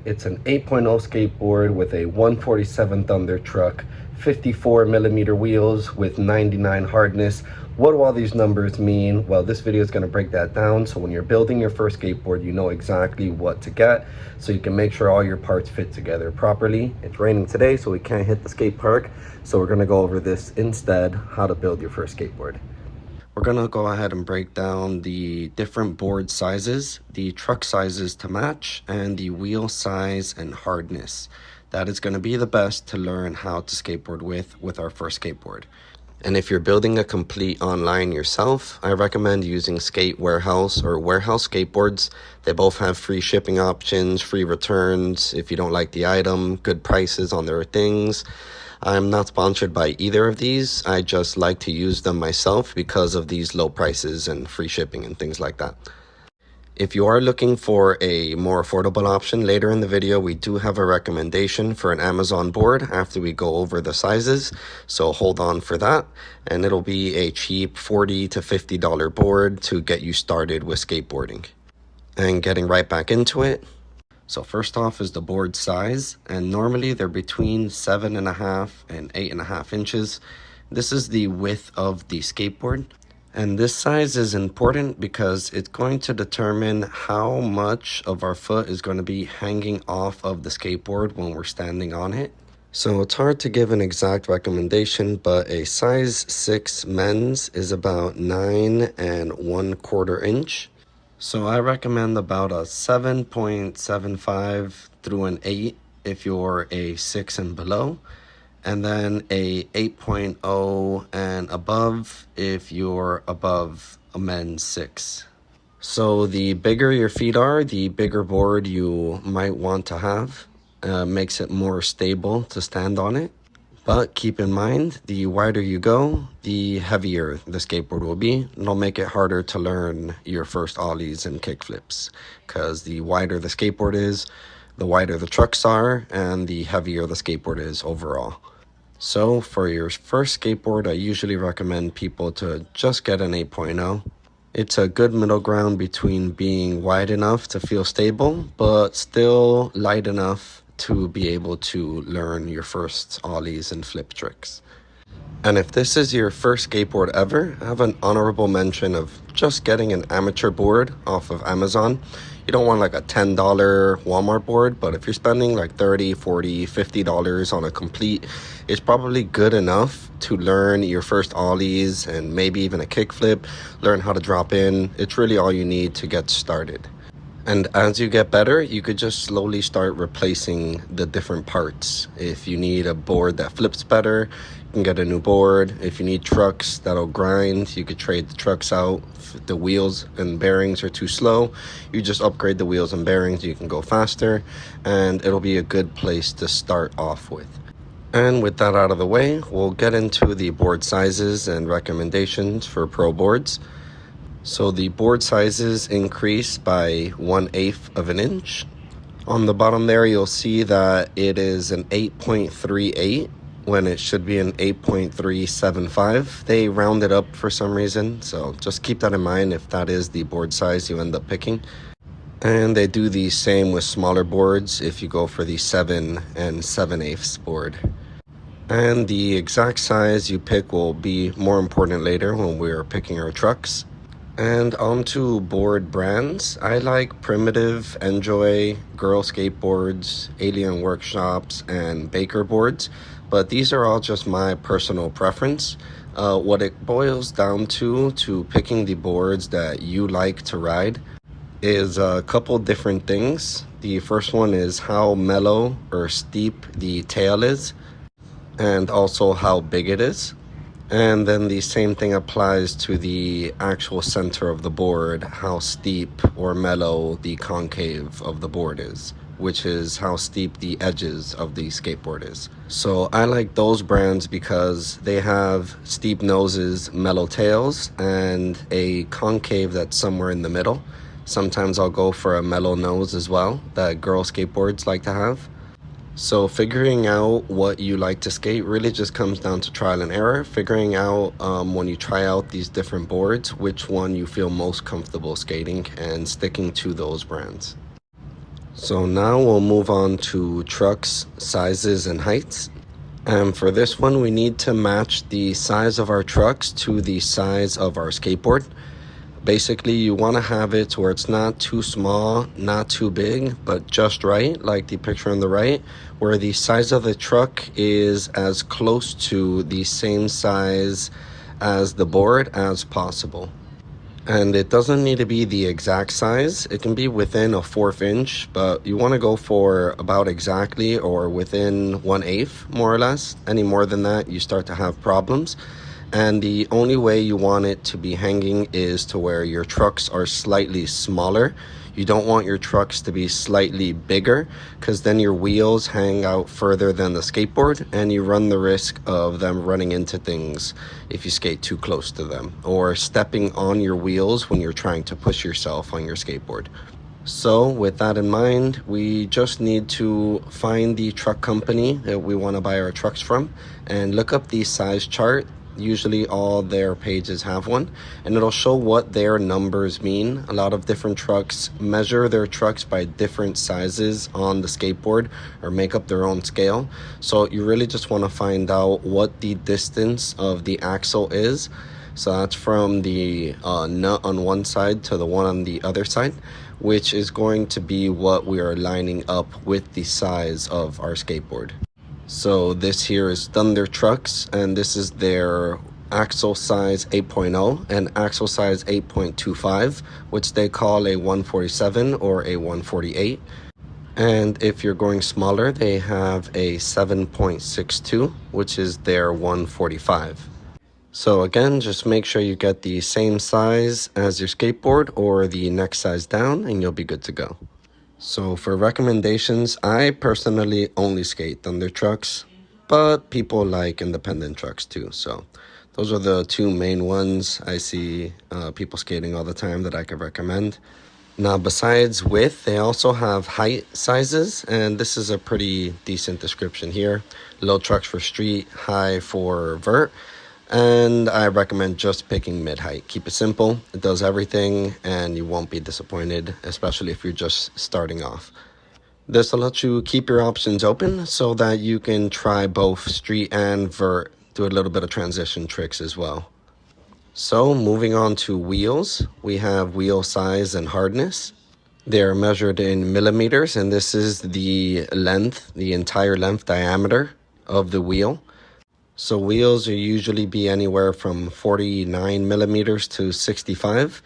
It's an 8.0 skateboard with a 147 Thunder truck, 54 millimeter wheels with 99 hardness. What do all these numbers mean? Well, this video is going to break that down, so when you're building your first skateboard, you know exactly what to get, so you can make sure all your parts fit together properly. It's raining today, so we can't hit the skate park, so we're going to go over this instead, how to build your first skateboard. We're gonna go ahead and break down the different board sizes, the truck sizes to match, and the wheel size and hardness. That is gonna be the best to learn how to skateboard with our first skateboard. And if you're building a complete online yourself, I recommend using Skate Warehouse or Warehouse Skateboards. They both have free shipping options, free returns if you don't like the item, good prices on their things. I'm not sponsored by either of these. I just like to use them myself because of these low prices and free shipping and things like that. If you are looking for a more affordable option, later in the video we do have a recommendation for an Amazon board after we go over the sizes, so hold on for that, and it'll be a cheap $40 to $50 board to get you started with skateboarding. And getting right back into it, so first off is the board size, and normally they're between 7.5 and 8.5 inches. This is the width of the skateboard, and this size is important because it's going to determine how much of our foot is going to be hanging off of the skateboard when we're standing on it. So it's hard to give an exact recommendation, but a size 6 men's is about 9.25 inch. So I recommend about a 7.75 through an 8 if you're a 6 and below, and then a 8.0 and above if you're above a men's 6. So the bigger your feet are, the bigger board you might want to have. Makes it more stable to stand on it. But keep in mind, the wider you go, the heavier the skateboard will be. It'll make it harder to learn your first ollies and kickflips, because the wider the skateboard is, the wider the trucks are, and the heavier the skateboard is overall. So for your first skateboard, I usually recommend people to just get an 8.0. It's a good middle ground between being wide enough to feel stable, but still light enough to be able to learn your first ollies and flip tricks. And if this is your first skateboard ever, I have an honorable mention of just getting an amateur board off of Amazon. You don't want like a $10 Walmart board, but if you're spending like $30, $40, $50 on a complete, it's probably good enough to learn your first ollies and maybe even a kickflip, learn how to drop in. It's really all you need to get started. And as you get better, you could just slowly start replacing the different parts. If you need a board that flips better, you can get a new board. If you need trucks that'll grind, you could trade the trucks out. If the wheels and bearings are too slow, you just upgrade the wheels and bearings, you can go faster, and it'll be a good place to start off with. And with that out of the way, we'll get into the board sizes and recommendations for pro boards. So the board sizes increase by 1/8 of an inch. On the bottom there, you'll see that it is an 8.38 when it should be an 8.375. They round it up for some reason, so just keep that in mind if that is the board size you end up picking. And they do the same with smaller boards if you go for the 7 7/8 board. And the exact size you pick will be more important later when we're picking our trucks. And onto board brands. I like Primitive, Enjoy, Girl Skateboards, Alien Workshops, and Baker boards, but these are all just my personal preference. What it boils down to picking the boards that you like to ride is a couple different things. The first one is how mellow or steep the tail is, and also how big it is. And then the same thing applies to the actual center of the board, how steep or mellow the concave of the board is, which is how steep the edges of the skateboard is. So I like those brands because they have steep noses, mellow tails, and a concave that's somewhere in the middle. Sometimes I'll go for a mellow nose as well, that girl skateboards like to have. So figuring out what you like to skate really just comes down to trial and error, figuring out when you try out these different boards, which one you feel most comfortable skating and sticking to those brands. So now we'll move on to trucks, sizes, and heights. And for this one, we need to match the size of our trucks to the size of our skateboard. Basically, you want to have it where it's not too small, not too big, but just right, like the picture on the right, where the size of the truck is as close to the same size as the board as possible. And it doesn't need to be the exact size. It can be within a 1/4 inch, but you want to go for about exactly or within 1/8, more or less. Any more than that, you start to have problems. And the only way you want it to be hanging is to where your trucks are slightly smaller. You don't want your trucks to be slightly bigger, because then your wheels hang out further than the skateboard and you run the risk of them running into things if you skate too close to them, or stepping on your wheels when you're trying to push yourself on your skateboard. So with that in mind, we just need to find the truck company that we want to buy our trucks from and look up the size chart. Usually all their pages have one, and it'll show what their numbers mean. A lot of different trucks measure their trucks by different sizes on the skateboard or make up their own scale. So you really just want to find out what the distance of the axle is. So that's from the nut on one side to the one on the other side, which is going to be what we are lining up with the size of our skateboard. So this here is Thunder Trucks, and this is their axle size 8.0 and axle size 8.25, which they call a 147 or a 148. And if you're going smaller, they have a 7.62, which is their 145. So again, just make sure you get the same size as your skateboard or the next size down, and you'll be good to go. So for recommendations, I personally only skate Thunder trucks, but people like independent trucks too. So those are the two main ones I see people skating all the time that I could recommend. Now, besides width, they also have height sizes, and this is a pretty decent description here. Low trucks for street, high for vert. And I recommend just picking mid-height. Keep it simple. It does everything and you won't be disappointed, especially if you're just starting off. This will let you keep your options open so that you can try both street and vert, do a little bit of transition tricks as well. So moving on to wheels, we have wheel size and hardness. They're measured in millimeters, and this is the length, the entire length diameter of the wheel. So wheels will usually be anywhere from 49 millimeters to 65,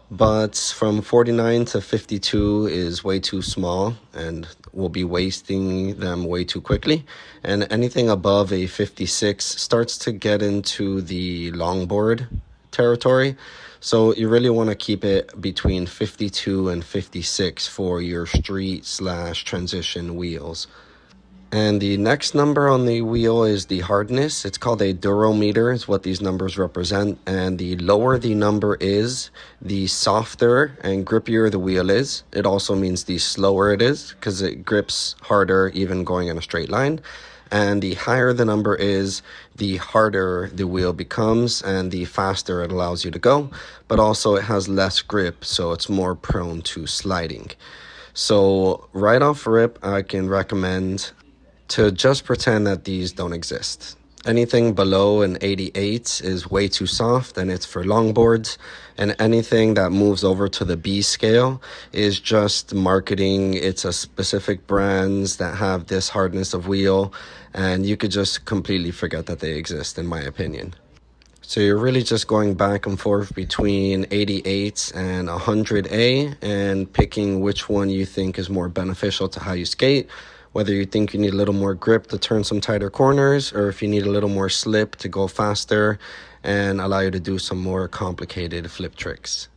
but from 49 to 52 is way too small and we'll be wasting them way too quickly. And anything above a 56 starts to get into the longboard territory. So you really want to keep it between 52 and 56 for your street/transition wheels. And the next number on the wheel is the hardness. It's called a durometer, is what these numbers represent. And the lower the number is, the softer and grippier the wheel is. It also means the slower it is, because it grips harder even going in a straight line. And the higher the number is, the harder the wheel becomes and the faster it allows you to go. But also it has less grip, so it's more prone to sliding. So right off rip, I can recommend to just pretend that these don't exist. Anything below an 88 is way too soft and it's for longboards. And anything that moves over to the B scale is just marketing. It's a specific brands that have this hardness of wheel, and you could just completely forget that they exist, in my opinion. So you're really just going back and forth between 88s and 100A and picking which one you think is more beneficial to how you skate. Whether you think you need a little more grip to turn some tighter corners, or if you need a little more slip to go faster and allow you to do some more complicated flip tricks.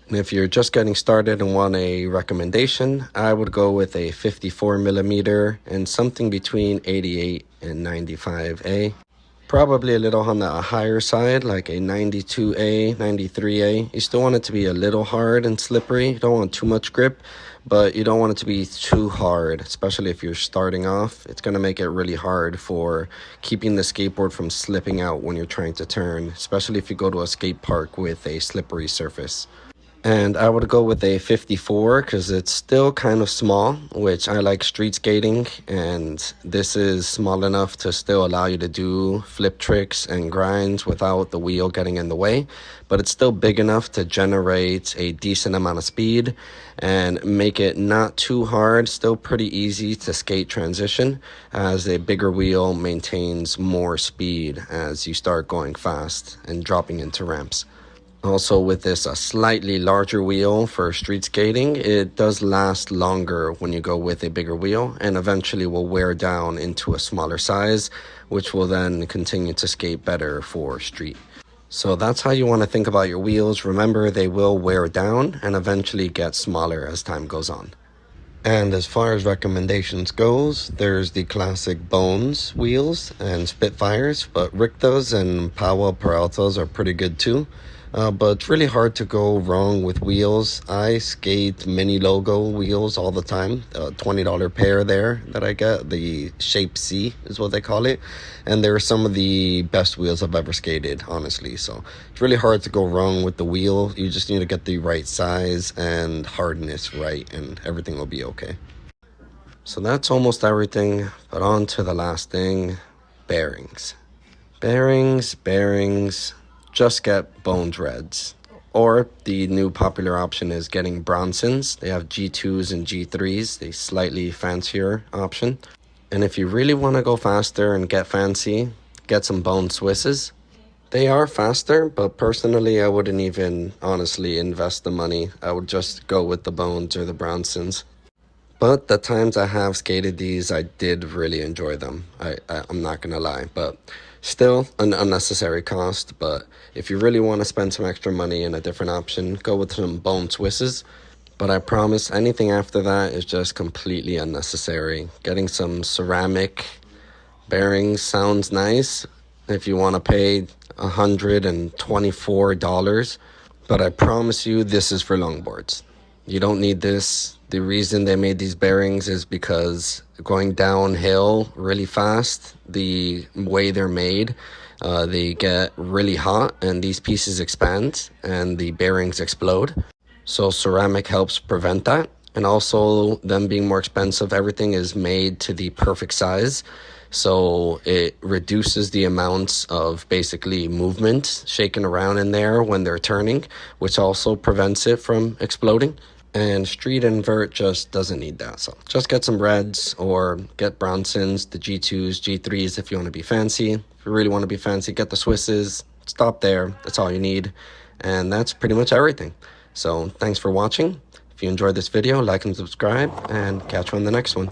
And if you're just getting started and want a recommendation, I would go with a 54 millimeter and something between 88 and 95A. Probably a little on the higher side, like a 92A, 93A. You still want it to be a little hard and slippery. You don't want too much grip, but you don't want it to be too hard, especially if you're starting off. It's going to make it really hard for keeping the skateboard from slipping out when you're trying to turn, especially if you go to a skate park with a slippery surface. And I would go with a 54 because it's still kind of small, which I like street skating. And this is small enough to still allow you to do flip tricks and grinds without the wheel getting in the way. But it's still big enough to generate a decent amount of speed and make it not too hard, still pretty easy to skate transition, as a bigger wheel maintains more speed as you start going fast and dropping into ramps. Also, with this a slightly larger wheel for street skating, it does last longer when you go with a bigger wheel, and eventually will wear down into a smaller size, which will then continue to skate better for street. So that's how you want to think about your wheels. Remember, they will wear down and eventually get smaller as time goes on. And as far as recommendations goes, there's the classic Bones wheels and Spitfires, but Richtas and Powell Peraltas are pretty good too. But it's really hard to go wrong with wheels. I skate mini logo wheels all the time. $20 pair there that I get. The Shape C is what they call it. And they're some of the best wheels I've ever skated, honestly. So it's really hard to go wrong with the wheel. You just need to get the right size and hardness right, and everything will be okay. So that's almost everything. But on to the last thing, bearings. Bearings. Just get Bones Reds. Or the new popular option is getting Bronsons. They have G2s and G3s, the slightly fancier option. And if you really want to go faster and get fancy, get some Bone Swisses. They are faster, but personally I wouldn't even honestly invest the money. I would just go with the Bones or the Bronsons. But the times I have skated these, I did really enjoy them. I'm not going to lie, but still an unnecessary cost. But if you really want to spend some extra money in a different option, go with some Bone Swisses. But I promise anything after that is just completely unnecessary. Getting some ceramic bearings sounds nice if you want to pay $124. But I promise you this is for longboards. You don't need this. The reason they made these bearings is because going downhill really fast, the way they're made, they get really hot and these pieces expand and the bearings explode. So ceramic helps prevent that. And also them being more expensive, everything is made to the perfect size. So it reduces the amounts of basically movement shaking around in there when they're turning, which also prevents it from exploding. And street invert just doesn't need that. So just get some Reds or get Bronsons, the G2s, G3s if you want to be fancy. If you really want to be fancy, get the Swisses. Stop there. That's all you need. And that's pretty much everything. So thanks for watching. If you enjoyed this video, like and subscribe, and catch you on the next one.